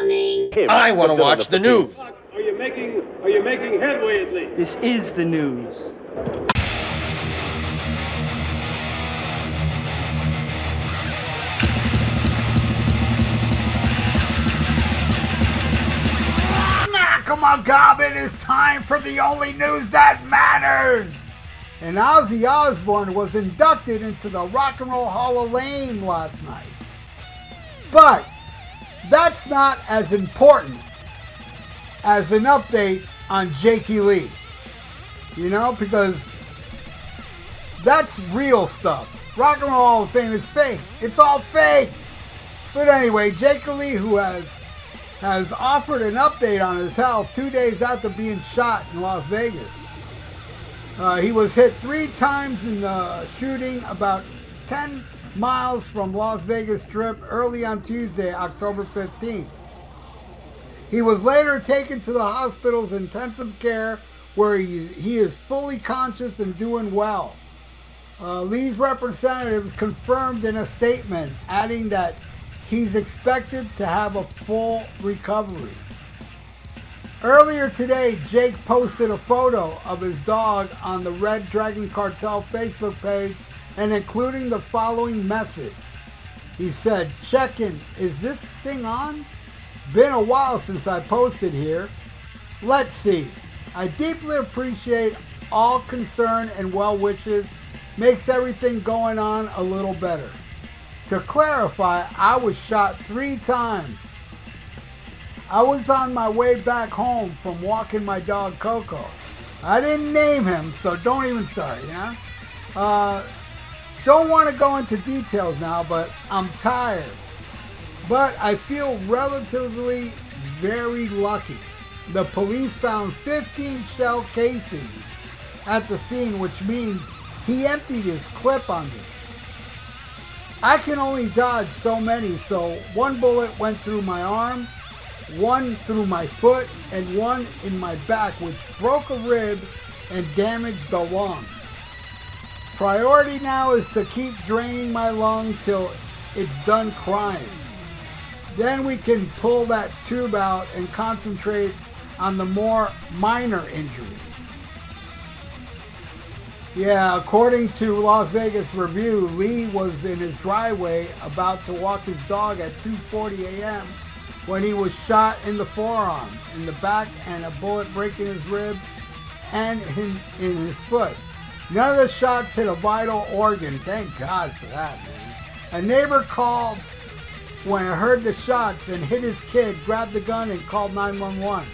running. I want to watch the news. Are you making headway at least? This is the news. Come on, Goblin, it's time for the only news that matters. And Ozzy Osbourne was inducted into the Rock and Roll Hall of Fame last night. But that's not as important as an update on Jakey Lee. You know, because that's real stuff. Rock and Roll Hall of Fame is fake. It's all fake. But anyway, Jakey Lee, who has offered an update on his health 2 days after being shot in Las Vegas. He was hit 3 times in the shooting about 10 miles from Las Vegas Strip early on Tuesday, October 15th. He was later taken to the hospital's intensive care where he is fully conscious and doing well. Lee's representatives confirmed in a statement, adding that he's expected to have a full recovery. Earlier today, Jake posted a photo of his dog on the Red Dragon Cartel Facebook page and including the following message. He said, "Checking, is this thing on? Been a while since I posted here. Let's see. I deeply appreciate all concern and well wishes. Makes everything going on a little better. To clarify, I was shot 3 times. I was on my way back home from walking my dog Coco. I didn't name him, so don't even start, you know? Don't want to go into details now, but I'm tired. But I feel relatively very lucky. The police found 15 shell casings at the scene, which means he emptied his clip on me. I can only dodge so many, so 1 bullet went through my arm, 1 through my foot, and 1 in my back, which broke a rib and damaged the lung. Priority now is to keep draining my lung till it's done crying. Then we can pull that tube out and concentrate on the more minor injuries." Yeah, according to Las Vegas Review, Lee was in his driveway about to walk his dog at 2:40 a.m. when he was shot in the forearm, in the back, and a bullet breaking his rib and in his foot. None of the shots hit a vital organ. Thank God for that, man. A neighbor called when I heard the shots and hit his kid, grabbed the gun and called 911.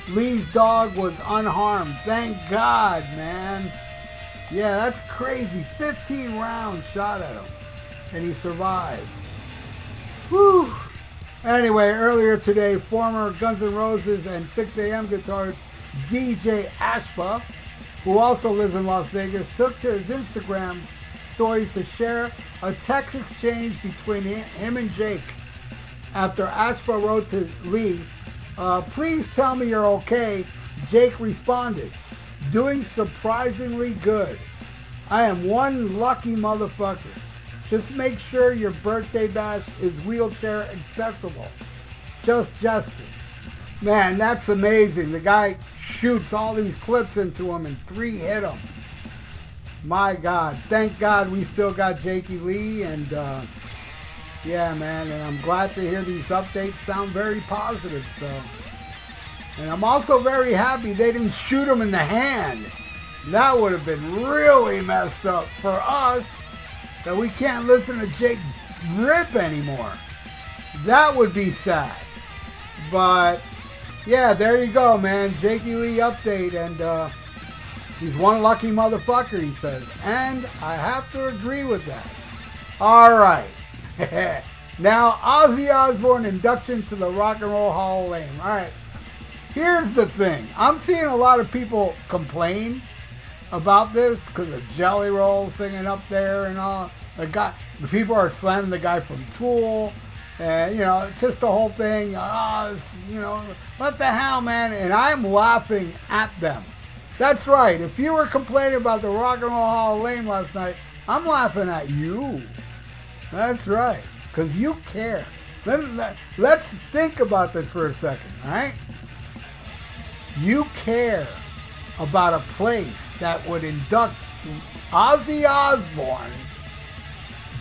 Lee's dog was unharmed. Thank God, man. Yeah, that's crazy. 15 rounds shot at him, and he survived. Whew. Anyway, earlier today, former Guns N' Roses and 6am guitarist DJ Ashba, who also lives in Las Vegas, took to his Instagram stories to share a text exchange between him and Jake. After Ashba wrote to Lee, "Please tell me you're okay," Jake responded, "Doing surprisingly good. I am one lucky motherfucker. Just make sure your birthday bash is wheelchair accessible. Just Justin." Man, that's amazing. The guy shoots all these clips into him and 3 hit him. My God. Thank God we still got Jakey Lee. And yeah, man. And I'm glad to hear these updates sound very positive. So, and I'm also very happy they didn't shoot him in the hand. That would have been really messed up for us, that we can't listen to Jake rip anymore. That would be sad. But yeah, there you go, man. Jakey Lee update, and he's one lucky motherfucker, he says. And I have to agree with that. All right. Now, Ozzy Osbourne induction to the Rock and Roll Hall of Fame. All right. Here's the thing. I'm seeing a lot of people complain about this because of Jelly Roll singing up there and all. The people are slamming the guy from Tool. And, you know, it's just the whole thing. You know, what the hell, man? And I'm laughing at them. That's right. If you were complaining about the Rock and Roll Hall of Fame last night, I'm laughing at you. That's right. Because you care. Let's think about this for a second, all right? You care about a place that would induct Ozzy Osbourne,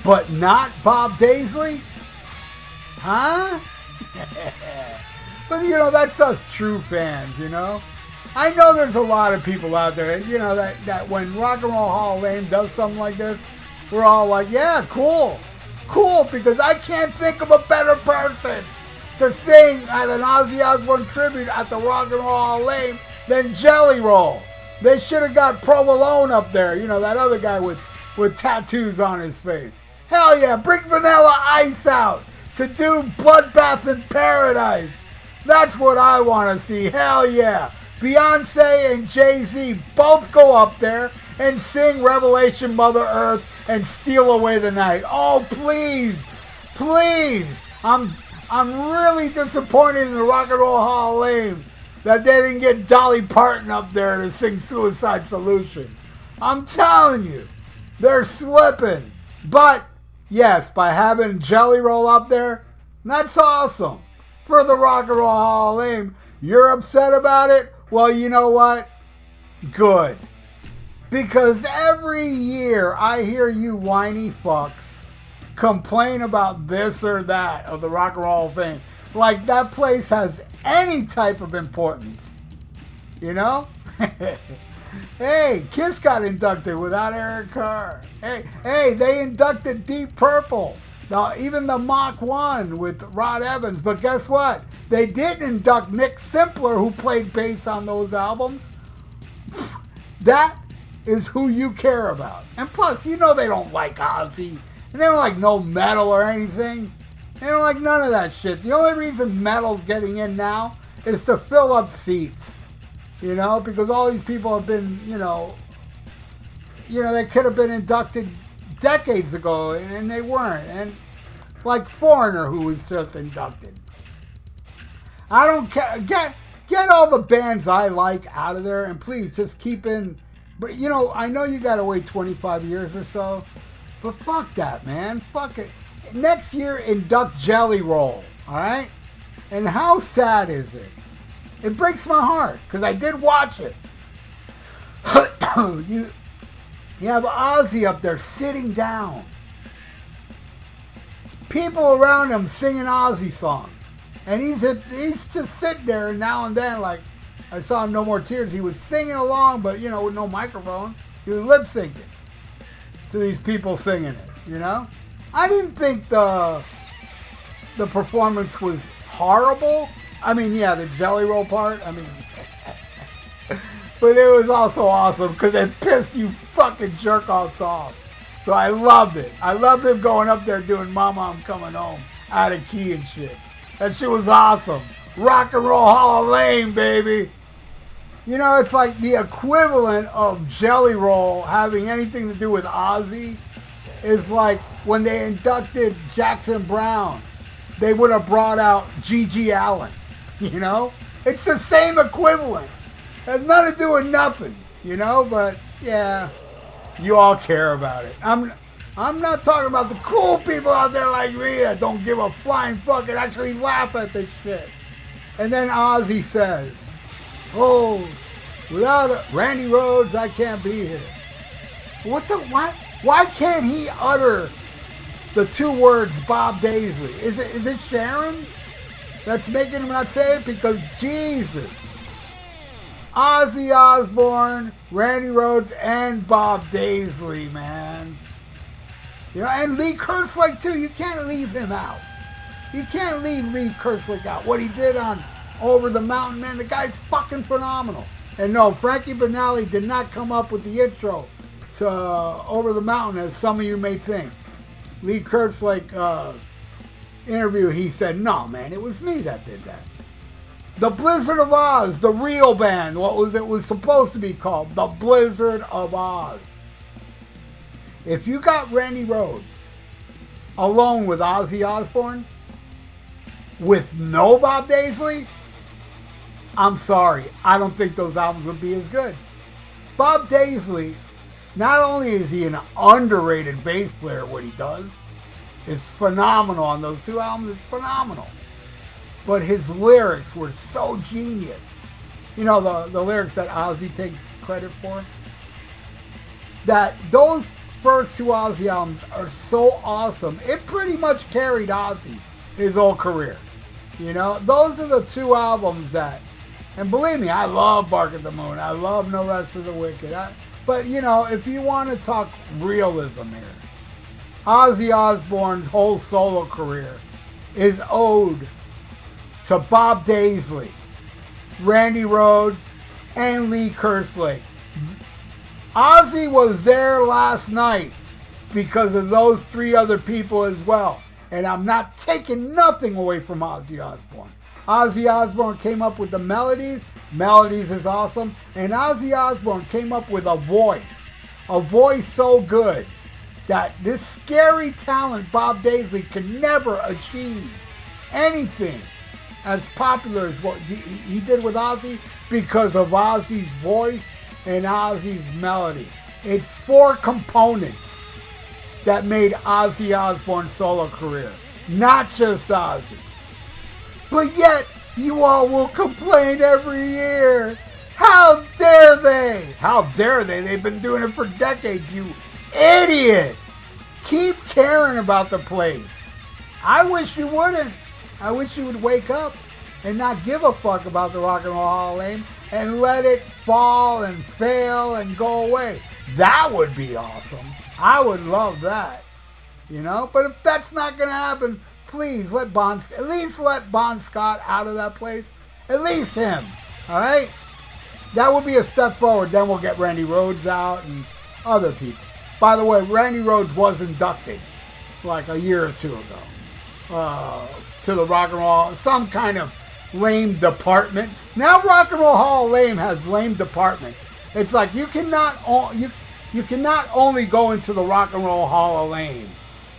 but not Bob Daisley? Huh? But, that's us true fans, I know there's a lot of people out there, that when Rock and Roll Hall of Fame does something like this, we're all like, yeah, cool. Cool, because I can't think of a better person to sing at an Ozzy Osbourne tribute at the Rock and Roll Hall of Fame than Jelly Roll. They should have got Provolone up there, that other guy with tattoos on his face. Hell yeah, bring Vanilla Ice out to do Bloodbath in Paradise. That's what I want to see, hell yeah. Beyonce and Jay-Z both go up there and sing Revelation Mother Earth and Steal Away the Night. Oh, please, please. I'm really disappointed in the Rock and Roll Hall of Fame that they didn't get Dolly Parton up there to sing Suicide Solution. I'm telling you, they're slipping. But, yes, by having Jelly Roll up there, that's awesome. For the Rock and Roll Hall of Fame, you're upset about it? Well, you know what? Good. Because every year I hear you whiny fucks complain about this or that of the Rock and Roll Hall of Fame. Like that place has any type of importance. Hey, Kiss got inducted without Eric Carr. Hey, they inducted Deep Purple. Now, even the Mach 1 with Rod Evans. But guess what? They didn't induct Nick Simpler, who played bass on those albums. That is who you care about. And plus, they don't like Ozzy. And they don't like no metal or anything. They don't like none of that shit. The only reason metal's getting in now is to fill up seats. Because all these people have been, they could have been inducted decades ago, and they weren't. And like Foreigner, who was just inducted. I don't care. Get all the bands I like out of there, and please just keep in. But I know you got to wait 25 years or so, but fuck that, man. Fuck it. Next year, induct Jelly Roll. All right. And how sad is it? It breaks my heart because I did watch it. You have Ozzy up there sitting down. People around him singing Ozzy songs. And he's just sitting there, and now and then, like, I saw him No More Tears. He was singing along, but, with no microphone. He was lip syncing to these people singing it, I didn't think the performance was horrible. I mean, yeah, the Jelly Roll part, but it was also awesome because it pissed you fucking jerk-offs off. So I loved it. I loved him going up there doing Mama, I'm Coming Home out of key and shit. That shit was awesome. Rock and Roll Hall of Fame, baby. It's like the equivalent of Jelly Roll having anything to do with Ozzy is like when they inducted Jackson Browne. They would have brought out G.G. Allen, It's the same equivalent. Has nothing to do with nothing, but yeah, you all care about it. I'm not talking about the cool people out there like me that don't give a flying fuck and actually laugh at this shit. And then Ozzy says, oh, without Randy Rhoads, I can't be here. What? Why can't he utter the two words Bob Daisley? Is it Sharon that's making him not say it? Because Jesus, Ozzy Osbourne, Randy Rhoads, and Bob Daisley, man. And Lee Kerslake too. You can't leave him out. You can't leave Lee Kerslake out. What he did on Over the Mountain, man, the guy's fucking phenomenal. And no, Frankie Banali did not come up with the intro to Over the Mountain, as some of you may think. Lee Kerslake interview, he said, no, man, it was me that did that. The Blizzard of Oz, the real band, what was it was supposed to be called, the Blizzard of Oz. If you got Randy Rhoads alone with Ozzy Osbourne, with no Bob Daisley, I'm sorry, I don't think those albums would be as good. Bob Daisley, not only is he an underrated bass player, what he does, is phenomenal on those two albums. It's phenomenal. But his lyrics were so genius. You know, the lyrics that Ozzy takes credit for? That those first two Ozzy albums are so awesome. It pretty much carried Ozzy his whole career. You know, those are the two albums that, and believe me, I love Bark at the Moon. I love No Rest for the Wicked. But, you know, if you want to talk realism here, Ozzy Osbourne's whole solo career is owed to Bob Daisley, Randy Rhoads, and Lee Kerslake. Ozzy was there last night because of those three other people as well. And I'm not taking nothing away from Ozzy Osbourne. Ozzy Osbourne came up with the melodies. Melodies is awesome. And Ozzy Osbourne came up with a voice so good that this scary talent Bob Daisley could never achieve anything as popular as what he did with Ozzy because of Ozzy's voice and Ozzy's melody. It's four components that made Ozzy Osbourne's solo career, not just Ozzy. But yet, you all will complain every year. How dare they? How dare they? They've been doing it for decades, you idiot. Keep caring about the place. I wish you wouldn't. I wish you would wake up and not give a fuck about the Rock and Roll Hall of Fame and let it fall and fail and go away. That would be awesome. I would love that. You know? But if that's not going to happen, please at least let Bon Scott out of that place. At least him. All right? That would be a step forward. Then we'll get Randy Rhoads out and other people. By the way, Randy Rhoads was inducted like a year or two ago to the Rock and Roll, some kind of lame department. Now Rock and Roll Hall of Fame has lame departments. It's like you cannot only go into the Rock and Roll Hall of Fame.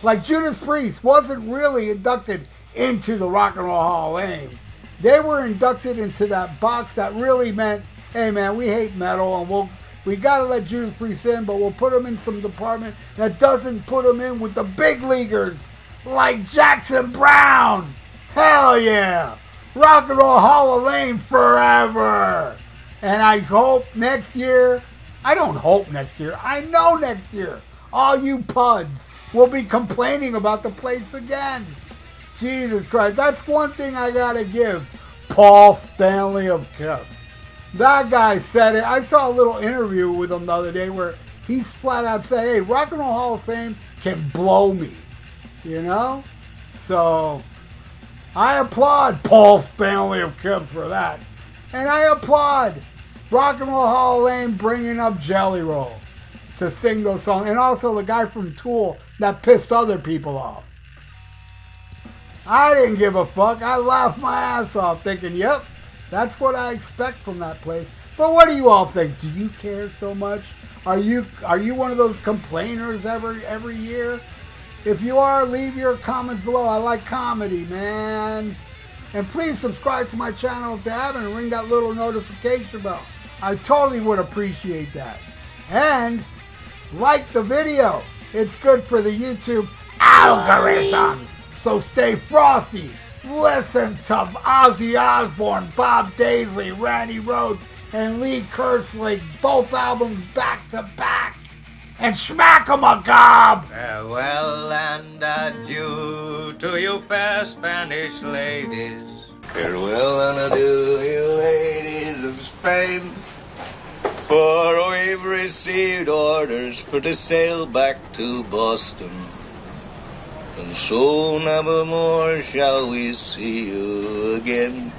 Like Judas Priest wasn't really inducted into the Rock and Roll Hall of Fame. They were inducted into that box that really meant, hey man, we hate metal and we gotta let Judas Priest in, but we'll put them in some department that doesn't put them in with the big leaguers like Jackson Browne. Hell yeah! Rock and Roll Hall of Fame forever! And I hope next year, I don't hope next year, I know next year, all you puds will be complaining about the place again. Jesus Christ, that's one thing I gotta give Paul Stanley of Kiss. That guy said it. I saw a little interview with him the other day where he's flat out saying, hey, Rock and Roll Hall of Fame can blow me. You know? So, I applaud Paul Stanley of Kiss for that. And I applaud Rock and Roll Hall of Fame bringing up Jelly Roll to sing those songs. And also the guy from Tool that pissed other people off. I didn't give a fuck. I laughed my ass off thinking, yep, that's what I expect from that place. But what do you all think? Do you care so much? Are you one of those complainers every year? If you are, leave your comments below. I like comedy, man. And please subscribe to my channel if you haven't and ring that little notification bell. I totally would appreciate that. And like the video. It's good for the YouTube algorithms. So stay frosty. Listen to Ozzy Osbourne, Bob Daisley, Randy Rhoads, and Lee Kerslake, both albums back to back. And smack 'em a gob! Farewell and adieu to you fair Spanish ladies. Farewell and adieu, you ladies of Spain. For we've received orders for to sail back to Boston. And so never more shall we see you again.